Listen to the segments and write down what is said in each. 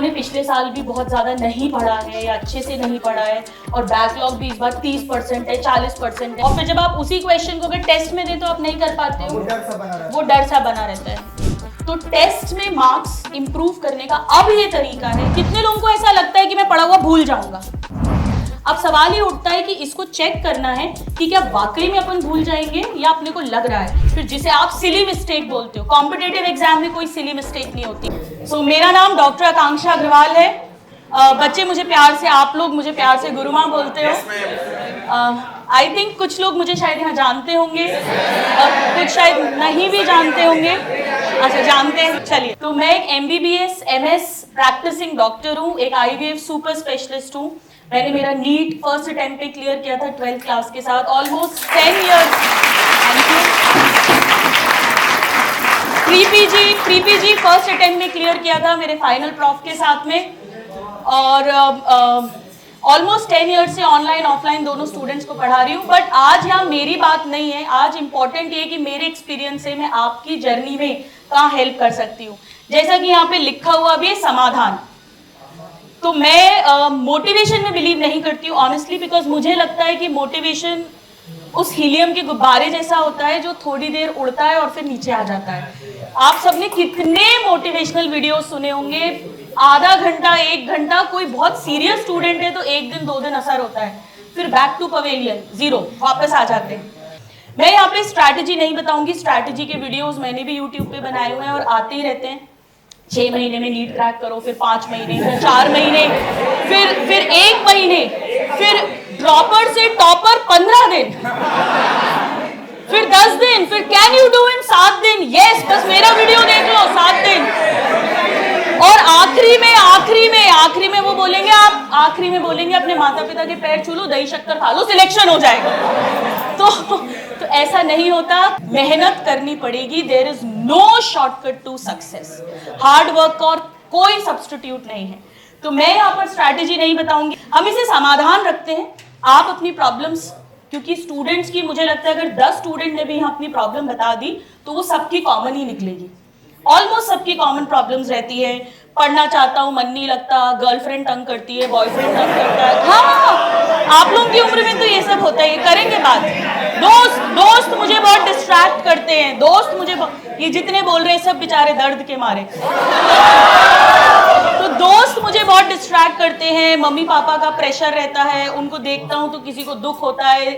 जिन्होंने पिछले साल भी बहुत ज़्यादा नहीं पढ़ा है या अच्छे से नहीं पढ़ा है और बैकलॉग भी इस बार 30% है, 40% है, और फिर जब आप उसी क्वेश्चन को अगर टेस्ट में दे तो आप नहीं कर पाते हो, वो डर सा बना रहता है। तो टेस्ट में मार्क्स इंप्रूव करने का अब ये तरीका है। कितने लोगों को ऐसा लगता है कि मैं पढ़ा हुआ भूल जाऊंगा? अब सवाल ये उठता है कि इसको चेक करना है कि क्या वाकई में अपन भूल जाएंगे या अपने को लग रहा है। फिर जिसे आप सिली मिस्टेक बोलते हो, कॉम्पिटिटिव एग्जाम में कोई सिली मिस्टेक नहीं होती। सो मेरा नाम डॉक्टर आकांक्षा अग्रवाल है। बच्चे मुझे प्यार से, आप लोग मुझे प्यार से गुरु माँ बोलते हो। आई थिंक कुछ लोग मुझे शायद यहाँ जानते होंगे और कुछ शायद नहीं भी जानते होंगे। अच्छा, जानते हैं, चलिए। तो मैं एक MBBS MS प्रैक्टिसिंग डॉक्टर हूँ, एक IVF सुपर स्पेशलिस्ट हूँ। मैंने मेरा नीट फर्स्ट अटेम्प्ट पे क्लियर किया था 12th क्लास के साथ, almost 10 years. Thank you. Pre PG first attempt में क्लियर किया था मेरे फाइनल प्रॉफ के साथ में, और ऑलमोस्ट 10 इयर्स से ऑनलाइन ऑफलाइन दोनों स्टूडेंट्स को पढ़ा रही हूँ। बट आज यहाँ मेरी बात नहीं है, आज इम्पोर्टेंट ये कि मेरे एक्सपीरियंस से मैं आपकी जर्नी में कहाँ हेल्प कर सकती हूँ। जैसा कि यहाँ पे लिखा हुआ भी है, समाधान। तो मैं मोटिवेशन में बिलीव नहीं करती हूँ ऑनेस्टली, बिकॉज मुझे लगता है कि मोटिवेशन उस हीलियम के गुब्बारे जैसा होता है जो थोड़ी देर उड़ता है और फिर नीचे आ जाता है। आप सबने कितने मोटिवेशनल वीडियो सुने होंगे, आधा घंटा 1 घंटा, कोई बहुत सीरियस स्टूडेंट है तो 1 दिन 2 दिन असर होता है, फिर बैक टू पवेलियन, जीरो, वापस आ जाते हैं। मैं यहाँ पे स्ट्रैटेजी नहीं बताऊंगी, स्ट्रैटेजी के वीडियोस मैंने भी यूट्यूब पे बनाए हुए हैं और आते ही रहते हैं। 6 महीने में नीट क्रैक करो, फिर 5 महीने, फिर 4 महीने, फिर 1 महीने, फिर ड्रॉपर से टॉपर 15 दिन, फिर 10 दिन, फिर कैन यू डू इन 7 दिन। यस, बस मेरा वीडियो देख लो, 7 दिन। और आखिरी में वो बोलेंगे, आप आखिरी में बोलेंगे अपने माता पिता के पैर छू लो, दही शक्कर खा लो, सिलेक्शन हो जाएगा। तो ऐसा नहीं होता, मेहनत करनी पड़ेगी। There is no shortcut to success. Hard work और कोई सब्स्टिट्यूट नहीं है। तो मैं यहाँ पर स्ट्रैटेजी नहीं बताऊंगी, हम इसे समाधान रखते हैं। आप अपनी प्रॉब्लम्स, क्योंकि स्टूडेंट्स की, मुझे लगता है अगर 10 स्टूडेंट ने भी यहाँ अपनी प्रॉब्लम बता दी तो वो सबकी कॉमन ही निकलेगी। ऑलमोस्ट सबकी कॉमन प्रॉब्लम्स रहती है। पढ़ना चाहता हूँ, मन नहीं लगता, गर्लफ्रेंड तंग करती है, बॉयफ्रेंड तंग करता है। हाँ, आप लोगों की उम्र में तो ये सब होता है, ये करेंगे बात। दोस्त मुझे बहुत डिस्ट्रैक्ट करते हैं, दोस्त मुझे, ये जितने बोल रहे हैं सब बेचारे दर्द के मारे। तो दोस्त मुझे बहुत डिस्ट्रैक्ट करते हैं, मम्मी पापा का प्रेशर रहता है, उनको देखता हूँ तो किसी को दुख होता है,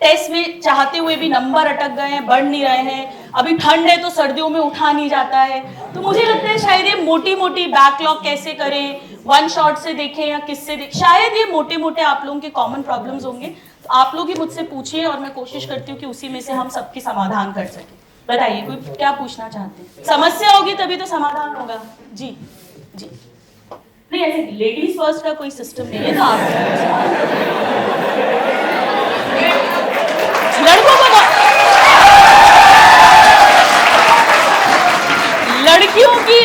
टेस्ट में चाहते हुए भी नंबर अटक गए हैं, बढ़ नहीं रहे हैं, अभी ठंड है तो सर्दियों में उठा नहीं जाता है। तो मुझे लगता है शायद ये मोटी मोटी बैकलॉग कैसे करें, वन शॉट से देखें या किससे देखें, शायद ये मोटे मोटे आप लोगों के कॉमन प्रॉब्लम्स होंगे। तो आप लोग ही मुझसे पूछिए और मैं कोशिश करती हूँ कि उसी में से हम सबकी समाधान कर सकें। बताइए, कोई क्या पूछना चाहते हैं? समस्या होगी तभी तो समाधान होगा। जी जी, नहीं ऐसे लेडीज फर्स्ट का कोई सिस्टम नहीं है। तो आप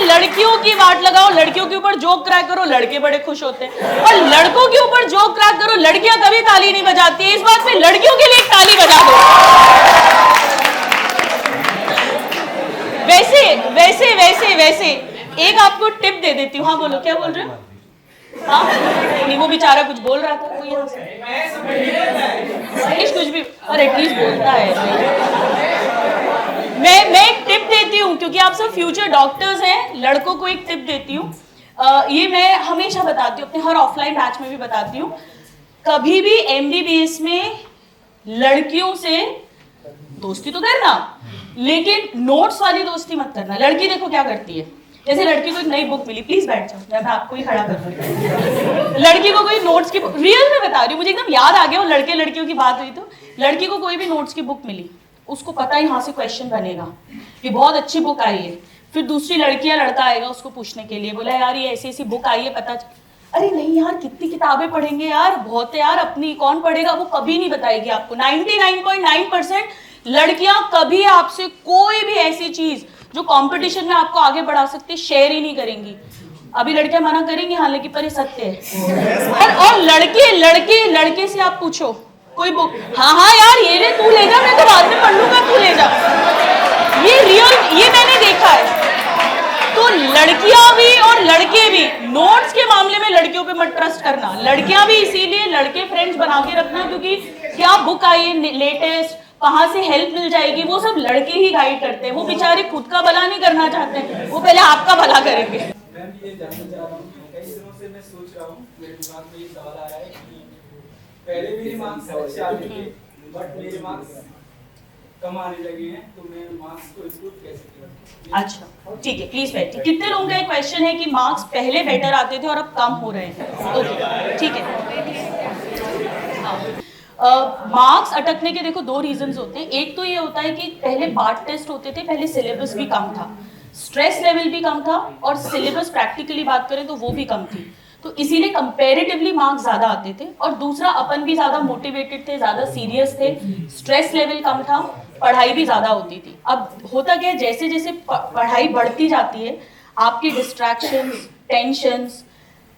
लड़कियों की वाट लगाओ, लड़कियों के ऊपर जोक क्रैक करो, लड़के बड़े खुश होते हैं, और लड़कों के ऊपर जोक क्रैक करो, लड़कियां कभी ताली नहीं बजाती है। इस बात पे लड़कियों के लिए एक ताली बजा दो। वैसे एक आपको टिप दे देती हूँ। हाँ बोलो, क्या बोल रहे हो? हाँ नहीं, वो बेचारा कुछ बोल रहा था, कोई यहाँ से कुछ भी, और एटलीस्ट बोलता है। मैं एक टिप देती हूँ, क्योंकि आप सब फ्यूचर डॉक्टर्स हैं, लड़कों को एक टिप देती हूँ। ये मैं हमेशा बताती हूँ, अपने हर ऑफलाइन बैच में भी बताती हूँ। कभी भी MBBS में लड़कियों से दोस्ती तो करना, लेकिन नोट्स वाली दोस्ती मत करना। लड़की देखो क्या करती है, जैसे लड़की को एक नई बुक मिली, प्लीज बैठ जाओ, मैं आपको ही खड़ा कर दूँ। लड़की को कोई नोट्स की बुक, रियल में बता रही हूँ, मुझे एकदम याद आ गया, वो लड़के लड़कियों की बात हुई तो लड़की को कोई भी नोट्स की बुक मिली, उसको पता है यहाँ से क्वेश्चन बनेगा, ये बहुत अच्छी बुक आई है। फिर दूसरी लड़की या लड़का आएगा उसको पूछने के लिए, बोला यार ये ऐसी ऐसी बुक आई है, पता अरे नहीं यार, कितनी किताबें पढ़ेंगे यार, बहुत है यार, अपनी कौन पढ़ेगा। वो कभी नहीं बताएगी आपको। 99.9% लड़कियां कभी आपसे कोई भी ऐसी चीज जो कंपटीशन में आपको आगे बढ़ा सकती है शेयर ही नहीं करेंगी। अभी लड़कियां मना करेंगी हालांकि पर ये सत्य है। और लड़के से आप पूछो कोई बुक, हाँ यार ये ले, तू ले जा, मैं तो बाद में पढ़ लूंगा, तू ले जा। ये रियल, ये मैंने देखा है। तो देखो लड़कियां भी और लड़के भी, नोट्स के मामले में लड़कियों पे मत ट्रस्ट करना, लड़कियां भी इसीलिए लड़के फ्रेंड्स बना के रखना, क्योंकि क्या बुक आई है लेटेस्ट, कहाँ से हेल्प मिल जाएगी, वो सब लड़के ही गाइड करते हैं। वो बेचारे खुद का भला नहीं करना चाहते हैं, वो पहले आपका भला करेंगे। मैं ये जानना चाह रहा हूँ, कई दिनों से मैं सोच रहा हूँ, मेरे दिमाग में ये सवाल आ रहा है कि पहले मेरे मार्क्स अच्छे आते थे, बट मेरे मार्क्स कम आने लगे हैं, तो मैं मार्क्स को इम्प्रूव कैसे करूँ? अच्छा ठीक है, प्लीज बैठिए। कितने लोगों का एक क्वेश्चन है कि मार्क्स पहले बेटर आते थे और अब कम हो रहे हैं? ओके ठीक है। मार्क्स अटकने के देखो दो रीजंस होते हैं। एक तो ये होता है कि पहले पार्ट टेस्ट होते थे, पहले सिलेबस भी कम था, स्ट्रेस लेवल भी कम था, और सिलेबस प्रैक्टिकली बात करें तो वो भी कम थी, तो इसीलिए कंपैरेटिवली मार्क्स ज्यादा आते थे। और दूसरा, अपन भी ज्यादा मोटिवेटेड थे, ज्यादा सीरियस थे, स्ट्रेस लेवल कम था, पढ़ाई भी ज्यादा होती थी। अब होता क्या है, जैसे जैसे पढ़ाई बढ़ती जाती है, आपकी डिस्ट्रैक्शंस, टेंशंस,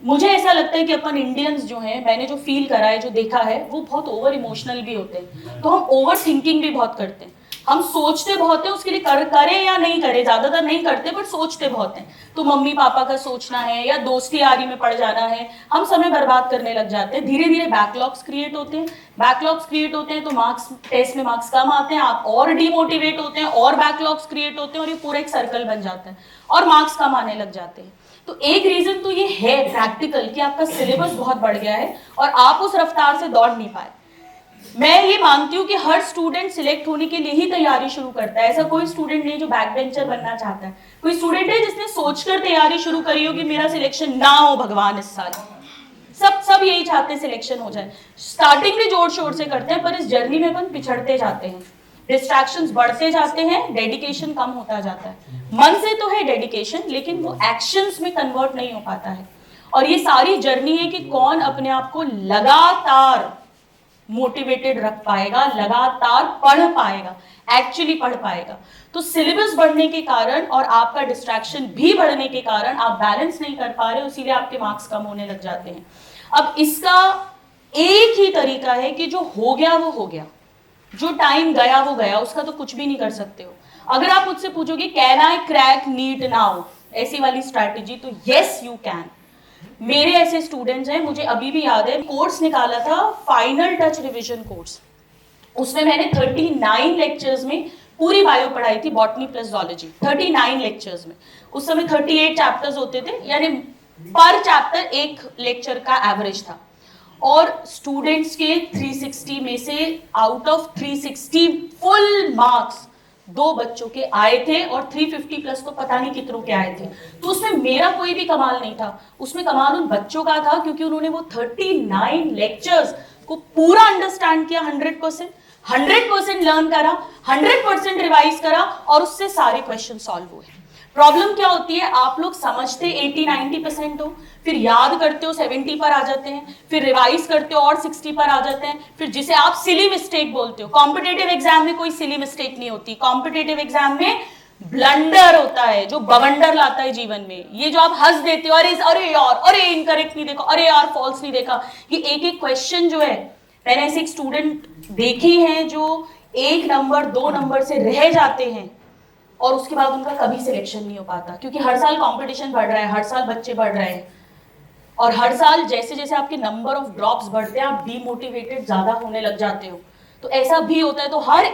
मुझे ऐसा लगता है कि अपन इंडियंस जो हैं, मैंने जो फील करा है, जो देखा है, वो बहुत ओवर इमोशनल भी होते हैं। तो हम ओवर थिंकिंग भी बहुत करते हैं, हम सोचते बहुत हैं, उसके लिए करें या नहीं करें, ज्यादातर नहीं करते बट सोचते बहुत हैं। तो मम्मी पापा का सोचना है या दोस्ती यारी में पड़ जाना है, हम समय बर्बाद करने लग जाते हैं। धीरे धीरे बैकलॉग्स क्रिएट होते हैं, बैकलॉग्स क्रिएट होते हैं तो मार्क्स, टेस्ट में मार्क्स कम आते हैं, आप और डिमोटिवेट होते हैं, और बैकलॉग्स क्रिएट होते हैं, और ये पूरा एक सर्कल बन जाता है और मार्क्स कम आने लग जाते हैं। तो एक रीजन तो ये है प्रैक्टिकल कि आपका सिलेबस बहुत बढ़ गया है और आप उस रफ्तार से दौड़ नहीं पाए। मैं ये मानती हूँ कि हर स्टूडेंट सिलेक्ट होने के लिए ही तैयारी शुरू करता है। ऐसा कोई स्टूडेंट नहीं जो बैक बेंचर बनना चाहता है। कोई स्टूडेंट है जिसने सोचकर तैयारी शुरू करी हो कि मेरा सिलेक्शन ना हो भगवान इस साल। सब यही चाहते हैं सिलेक्शन हो जाए। स्टार्टिंग भी जोर शोर से करते हैं, पर इस जर्नी में अपन पिछड़ते जाते हैं, डिस्ट्रैक्शंस बढ़ते जाते हैं, डेडिकेशन कम होता जाता है। मन से तो है डेडिकेशन, लेकिन वो एक्शंस में कन्वर्ट नहीं हो पाता है। और ये सारी जर्नी है कि कौन अपने आप को लगातार मोटिवेटेड रख पाएगा, लगातार पढ़ पाएगा, एक्चुअली पढ़ पाएगा। तो सिलेबस बढ़ने के कारण और आपका डिस्ट्रैक्शन भी बढ़ने के कारण आप बैलेंस नहीं कर पा रहे हो, इसीलिए आपके मार्क्स कम होने लग जाते हैं। अब इसका एक ही तरीका है कि जो हो गया वो हो गया, जो टाइम गया वो गया, उसका तो कुछ भी नहीं कर सकते हो। अगर आप मुझसे पूछोगे can I crack NEET now, ऐसी वाली स्ट्रैटेजी, तो यस यू कैन। मेरे ऐसे स्टूडेंट्स हैं, मुझे अभी भी याद है, कोर्स निकाला था फाइनल टच रिवीजन कोर्स, उसमें मैंने 39 लेक्चर्स में पूरी बायो पढ़ाई थी, बॉटनी प्लस ज़ूलॉजी, 39 लेक्चर्स में। उस समय 38 चैप्टर्स होते थे, यानी पर चैप्टर एक लेक्चर का एवरेज था। और स्टूडेंट्स के 360 में से आउट ऑफ 360 फुल मार्क्स 2 बच्चों के आए थे, और 350 प्लस तो पता नहीं कितनों के आए थे। तो उसमें मेरा कोई भी कमाल नहीं था, उसमें कमाल उन बच्चों का था, क्योंकि उन्होंने वो 39 लेक्चर्स को पूरा अंडरस्टैंड किया, 100% लर्न करा, 100% रिवाइज करा, और उससे सारे क्वेश्चन सॉल्व हुए। प्रॉब्लम क्या होती है, आप लोग समझते 80-90% हो, फिर याद करते हो 70 पर आ जाते हैं, फिर रिवाइज करते हो और 60 पर आ जाते हैं, फिर जिसे आप सिली मिस्टेक बोलते हो। कॉम्पिटेटिव एग्जाम में कोई सिली मिस्टेक नहीं होती, कॉम्पिटेटिव एग्जाम में ब्लंडर होता है, जो बवंडर लाता है जीवन में। ये जो आप हंस देते हो, अरे यार, अरे इनकरेक्ट नहीं देखा, अरे यार फॉल्स नहीं देखा, ये एक एक क्वेश्चन जो है, मैंने ऐसे एक स्टूडेंट देखे हैं जो 1 नंबर 2 नंबर से रह जाते हैं और उसके बाद उनका कभी सिलेक्शन नहीं हो पाता, क्योंकि हर साल कंपटीशन बढ़ रहा है, हर साल बच्चे बढ़ रहे हैं, और हर साल जैसे जैसे आपके नंबर ऑफ ड्रॉप्स बढ़ते हैं, आप डीमोटिवेटेड ज्यादा होने लग जाते हो। तो ऐसा भी होता है। तो हर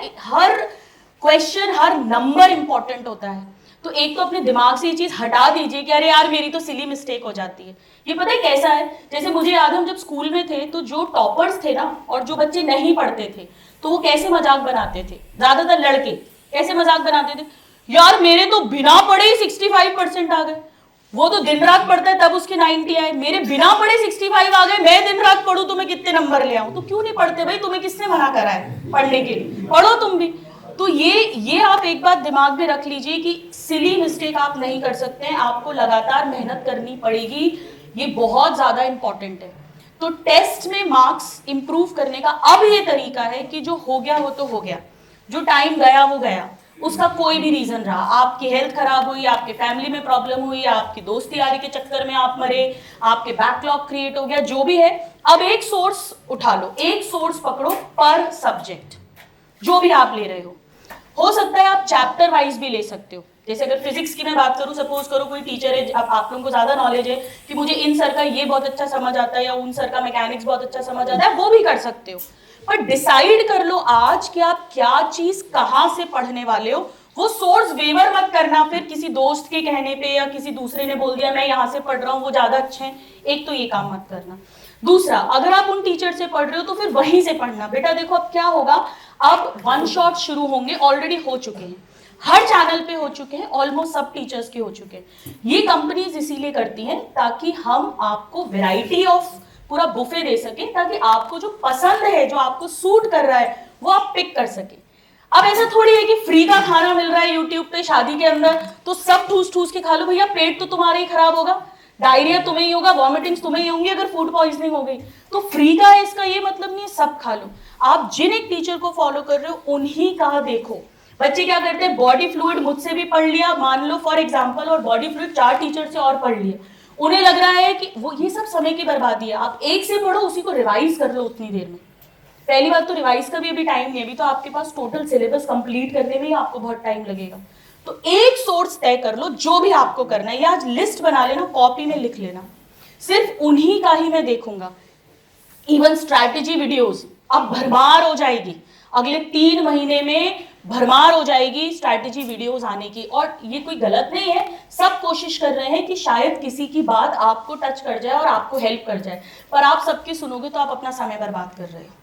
क्वेश्चन, हर नंबर इंपॉर्टेंट होता है। तो एक तो अपने दिमाग से ये चीज हटा दीजिए कि अरे यार मेरी तो सिली मिस्टेक हो जाती है। ये पता है कैसा है, जैसे मुझे याद है हम जब स्कूल में थे, तो जो टॉपर्स थे ना, और जो बच्चे नहीं पढ़ते थे, तो वो कैसे मजाक बनाते थे, ज्यादातर लड़के कैसे मजाक बनाते थे, यार मेरे तो बिना पढ़े ही 65% आ गए, वो तो दिन रात पढ़ता है तब उसके 90 आए, मेरे बिना पढ़े 65 आ गए, मैं दिन रात पढ़ूं तो मैं कितने नंबर ले आऊं। तो क्यों नहीं पढ़ते भाई, तुम्हें किसने मना करा है पढ़ने के लिए, पढ़ो तुम भी। तो ये आप एक बात दिमाग में रख लीजिए कि सिली मिस्टेक आप नहीं कर सकते हैं, आपको लगातार मेहनत करनी पड़ेगी, ये बहुत ज्यादा इंपॉर्टेंट है। तो टेस्ट में मार्क्स इंप्रूव करने का अब ये तरीका है कि जो हो गया वो तो हो गया, जो टाइम गया वो गया, उसका कोई भी रीजन रहा, आपकी हेल्थ खराब हुई, आपके फैमिली में प्रॉब्लम हुई, आपकी दोस्ती यारी के चक्कर में आप मरे, आपके बैकलॉग क्रिएट हो गया, जो भी है, अब एक सोर्स उठा लो, एक सोर्स पकड़ो पर सब्जेक्ट, जो भी आप ले रहे हो। हो सकता है आप चैप्टर वाइज भी ले सकते हो। जैसे अगर फिजिक्स की मैं बात करूं, सपोज करो कोई टीचर है, अब आप लोगों को ज्यादा नॉलेज है कि मुझे इन सर का ये बहुत अच्छा समझ आता है या उन सर का मैकेनिक्स बहुत अच्छा समझ आता है, वो भी कर सकते हो। पर डिसाइड कर लो आज कि आप क्या चीज कहां से पढ़ने वाले हो। वो सोर्स वेवर मत करना फिर किसी दोस्त के कहने पे या किसी दूसरे ने बोल दिया मैं यहाँ से पढ़ रहा हूँ वो ज्यादा अच्छे हैं, एक तो ये काम मत करना। दूसरा, अगर आप उन टीचर से पढ़ रहे हो तो फिर वहीं से पढ़ना। बेटा देखो अब क्या होगा, अब वन शॉट शुरू होंगे, ऑलरेडी हो चुके हैं, हर चैनल पे हो चुके हैं, ऑलमोस्ट सब टीचर्स के हो चुके हैं। ये कंपनीज इसीलिए करती हैं ताकि हम आपको वैरायटी ऑफ पूरा बुफे दे सके, ताकि आपको जो पसंद है, जो आपको सूट कर रहा है, वो आप पिक कर सके। अब ऐसा थोड़ी है कि फ्री का खाना मिल रहा है यूट्यूब पे शादी के अंदर तो सब ठूस ठूस के खा लो। भैया पेट तो तुम्हारा ही खराब होगा, डायरिया तुम्हें ही होगा, वॉमिटिंग्स तुम्हें ही होंगी अगर फूड पॉइजनिंग हो गई। तो फ्री का है इसका ये मतलब नहीं है सब खा लो। आप जिन एक टीचर को फॉलो कर रहे हो उन्हीं का देखो। बच्चे क्या करते हैं, बॉडी फ्लूइड मुझसे भी पढ़ लिया मान लो फॉर एग्जाम्पल, और बॉडी फ्लूइड 4 टीचर से और पढ़ लिया, उन्हें लग रहा है कि वो ये सब समय की बर्बादी है। आप एक से पढ़ो, उसी को रिवाइज कर लो उतनी देर में। पहली बात तो रिवाइज का भी अभी टाइम नहीं है, अभी तो आपके पास टोटल सिलेबस कंप्लीट करने में ही आपको बहुत टाइम लगेगा। तो एक सोर्स तय कर लो जो भी आपको करना है, या आज लिस्ट बना लेना, कॉपी में लिख लेना, सिर्फ उन्हीं का ही मैं देखूंगा। इवन स्ट्रैटेजी वीडियोस अब भरमार हो जाएगी, अगले 3 महीने में भरमार हो जाएगी स्ट्रैटेजी वीडियोस आने की। और ये कोई गलत नहीं है, सब कोशिश कर रहे हैं कि शायद किसी की बात आपको टच कर जाए और आपको हेल्प कर जाए, पर आप सबकी सुनोगे तो आप अपना समय बर्बाद कर रहे हो।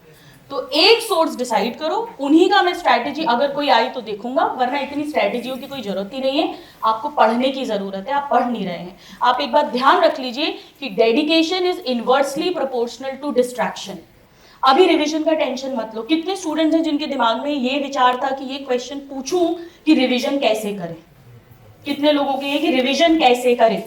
तो एक सोर्स डिसाइड करो, उन्हीं का मैं स्ट्रैटेजी अगर कोई आई तो देखूंगा, वरना इतनी स्ट्रैटेजियों की कोई जरूरत ही नहीं है। आपको पढ़ने की जरूरत है, आप पढ़ नहीं रहे हैं। आप एक बात ध्यान रख लीजिए कि dedication is inversely proportional to distraction. अभी रिवीजन का टेंशन मत लो। कितने स्टूडेंट्स हैं जिनके दिमाग में ये विचार था कि ये क्वेश्चन पूछूं कि रिवीजन कैसे करें? कितने लोगों के ये कि रिवीजन कैसे करें?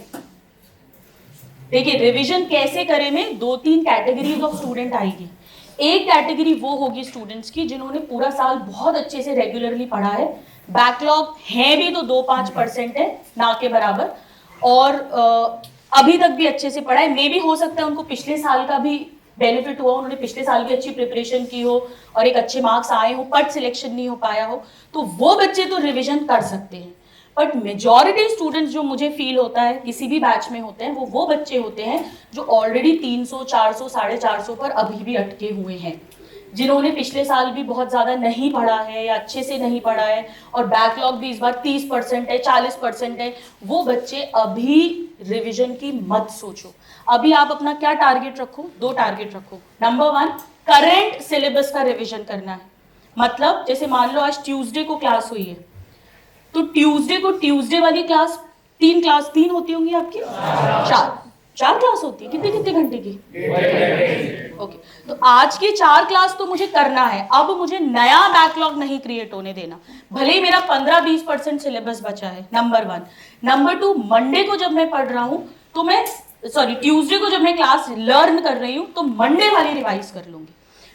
देखिए रिवीजन कैसे करें में 2-3 कैटेगरीज ऑफ स्टूडेंट आएगी। एक कैटेगरी वो होगी स्टूडेंट्स की जिन्होंने पूरा साल बहुत अच्छे से रेगुलरली पढ़ा है, बैकलॉग है भी तो 2-5% है, ना के बराबर, और अभी तक भी अच्छे से पढ़ा है। मे भी हो सकता है उनको पिछले साल का भी बेनिफिट हुआ, उन्होंने पिछले साल भी अच्छी प्रिपरेशन की हो और एक अच्छे मार्क्स आए हो, बट सिलेक्शन नहीं हो पाया हो, तो वो बच्चे तो रिविजन कर सकते हैं। बट मेजॉरिटी स्टूडेंट्स जो मुझे फील होता है किसी भी बैच में होते हैं, वो बच्चे होते हैं जो ऑलरेडी 300, 400, 450 पर अभी भी अटके हुए हैं, जिन्होंने पिछले साल भी बहुत ज्यादा नहीं पढ़ा है या अच्छे से नहीं पढ़ा है, और बैकलॉग भी इस बार 30% है, 40% है। वो बच्चे अभी रिविजन की मत सोचो। अभी आप अपना क्या टारगेट रखो, 2 टारगेट रखो। नंबर 1, करंट सिलेबस का रिविजन करना है। मतलब जैसे मान लो आज ट्यूसडे को क्लास हुई है, तो ट्यूसडे को ट्यूसडे वाली क्लास 3 होती होंगी आपकी, 4 क्लास होती है। कितने घंटे की? ओके, तो आज की 4 क्लास तो मुझे करना है। अब मुझे नया बैकलॉग नहीं क्रिएट होने देना, भले ही मेरा 15-20% सिलेबस बचा है। नंबर 1। नंबर 2, मंडे को जब मैं पढ़ रहा हूं तो मैं ट्यूसडे को जब मैं क्लास लर्न कर रही हूं तो मंडे वाली रिवाइज कर लूंगी।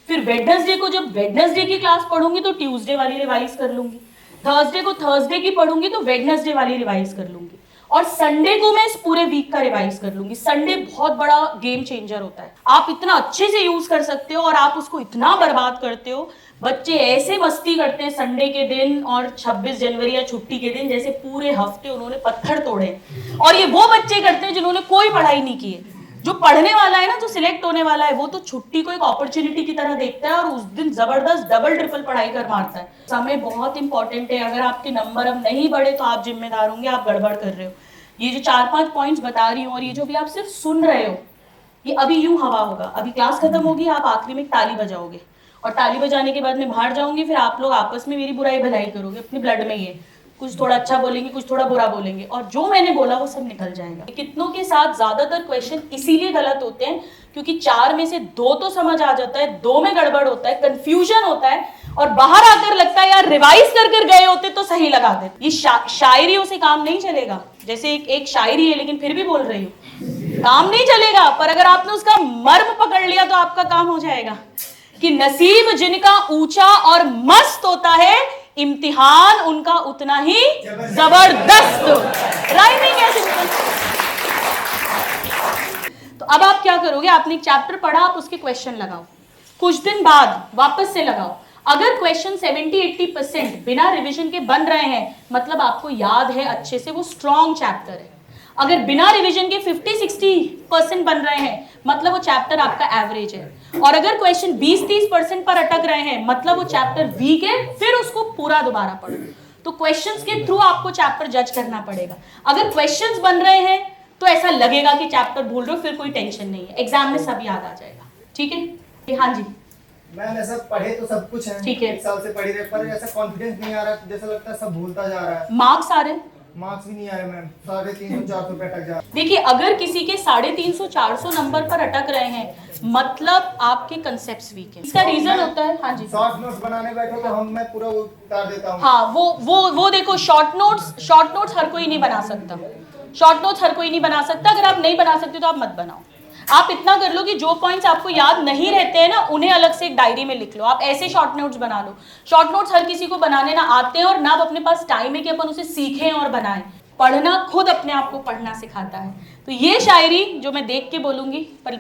फिर वेडनेसडे को जब वेडनेसडे की क्लास पढ़ूंगी तो ट्यूसडे वाली रिवाइज कर लूंगी। थर्सडे को थर्सडे की पढ़ूंगी तो वेडनेसडे वाली रिवाइज कर लूंगी। और संडे को मैं इस पूरे वीक का रिवाइज कर लूंगी। संडे बहुत बड़ा गेम चेंजर होता है, आप इतना अच्छे से यूज कर सकते हो और आप उसको इतना बर्बाद करते हो। बच्चे ऐसे मस्ती करते हैं संडे के दिन और 26 जनवरी या छुट्टी के दिन जैसे पूरे हफ्ते उन्होंने पत्थर तोड़े। और ये वो बच्चे करते हैं जिन्होंने कोई पढ़ाई नहीं की है। जो पढ़ने वाला है ना, जो सिलेक्ट होने वाला है, वो तो छुट्टी को एक अपॉर्चुनिटी की तरह देखता है और उस दिन जबरदस्त डबल ट्रिपल पढ़ाई कर मारता है। समय बहुत इंपॉर्टेंट है। अगर आपके नंबर अब नहीं बढ़े तो आप जिम्मेदार होंगे, आप गड़बड़ कर रहे हो। ये जो 4-5 पॉइंट्स बता रही हूँ और ये जो भी आप सिर्फ सुन रहे हो, ये अभी यूं हवा होगा। अभी क्लास खत्म होगी, आप आखिरी में ताली बजाओगे और ताली बजाने के बाद मैं बाहर जाऊंगी, फिर आप लोग आपस में मेरी बुराई भलाई करोगे। अपने ब्लड में ये कुछ थोड़ा अच्छा बोलेंगे, कुछ थोड़ा बुरा बोलेंगे, और जो मैंने बोला वो सब निकल जाएगा। कितनों के साथ ज्यादातर क्वेश्चन इसीलिए गलत होते हैं क्योंकि 4 में से 2 तो समझ आ जाता है, 2 में गड़बड़ होता है, कंफ्यूजन होता है, और बाहर आकर लगता है यार रिवाइज कर गए होते तो सही लगा दे। ये शायरियों से काम नहीं चलेगा। जैसे एक शायरी है लेकिन फिर भी बोल रही हूँ, काम नहीं चलेगा। पर अगर आपने उसका मर्म पकड़ लिया तो आपका काम हो जाएगा। कि नसीब जिनका ऊंचा और मस्त होता है, इम्तिहान उनका उतना ही जबरदस्त। राइमिंग है सिंपल। तो अब आप क्या करोगे, आपने एक चैप्टर पढ़ा, आप उसके क्वेश्चन लगाओ, कुछ दिन बाद वापस से लगाओ। अगर क्वेश्चन 70-80% बिना रिवीजन के बन रहे हैं, मतलब आपको याद है अच्छे से, वो स्ट्रॉन्ग चैप्टर है। अगर बिना रिवीजन के 50-60% बन रहे हैं, मतलब वो चैप्टर आपका एवरेज है। और अगर क्वेश्चन 20-30% पर अटक रहे हैं, मतलब वो चैप्टर वीक है, फिर उसको पूरा दोबारा पढ़ो। तो क्वेश्चंस के थ्रू आपको चैप्टर जज करना पड़ेगा। अगर क्वेश्चंस बन रहे हैं तो ऐसा लगेगा कि चैप्टर भूल रहे हो, फिर कोई टेंशन नहीं है, एग्जाम में सब याद आ जाएगा। ठीक है? हाँ जी मैम, ऐसा पढ़े तो सब कुछ है, ठीक है। 1 साल से पढ़ी रहे, पर ऐसा कॉन्फिडेंस नहीं आ रहा, जैसा लगता है सब भूलता जा रहा है। मार्क्स आ रहे हैं? मार्क्स भी नहीं आ रहे मैम, 350-400 पे अटक जा रहा है। देखिए, अगर किसी के 350-400 नंबर पर अटक रहे हैं, मतलब आपके कंसेप्ट्स वीक हैं। इसका रीजन होता है, हाँ जी, शॉर्ट नोट्स बनाने बैठो तो मैं पूरा वो उतार देता हूँ। हाँ, वो देखो, शॉर्ट नोट्स हर कोई नहीं बना सकता। शॉर्ट नोट्स हर कोई नहीं बना सकता। अगर आप नहीं बना सकते तो आप मत बनाओ। आप इतना कर लो कि जो पॉइंट्स आपको याद नहीं रहते हैं ना, उन्हें अलग से एक डायरी में लिख लो। आप ऐसे शॉर्ट नोट्स बना लो। शॉर्ट नोट्स हर किसी को बनाने ना आते हैं, और ना अपने पास टाइम है कि अपन उसे सीखें और बनाएं। पढ़ना खुद अपने आप को पढ़ना सिखाता है। तो ये शायरी जो मैं देख के बोलूंगी, पर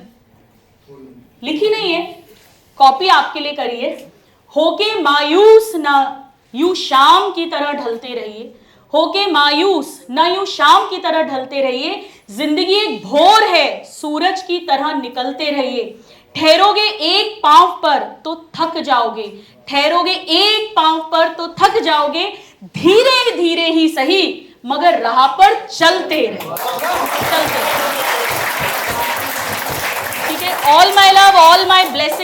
लिखी नहीं है, कॉपी आपके लिए करिए। होके मायूस ना यूं शाम की तरह ढलते रहिए, होके मायूस ना यूं शाम की तरह ढलते रहिए। जिंदगी एक भोर है, सूरज की तरह निकलते रहिए। ठहरोगे एक पांव पर तो थक जाओगे, ठहरोगे एक पांव पर तो थक जाओगे। धीरे धीरे ही सही, मगर राह पर चलते रहे, चलते। ठीक है? All my love, all my blessing.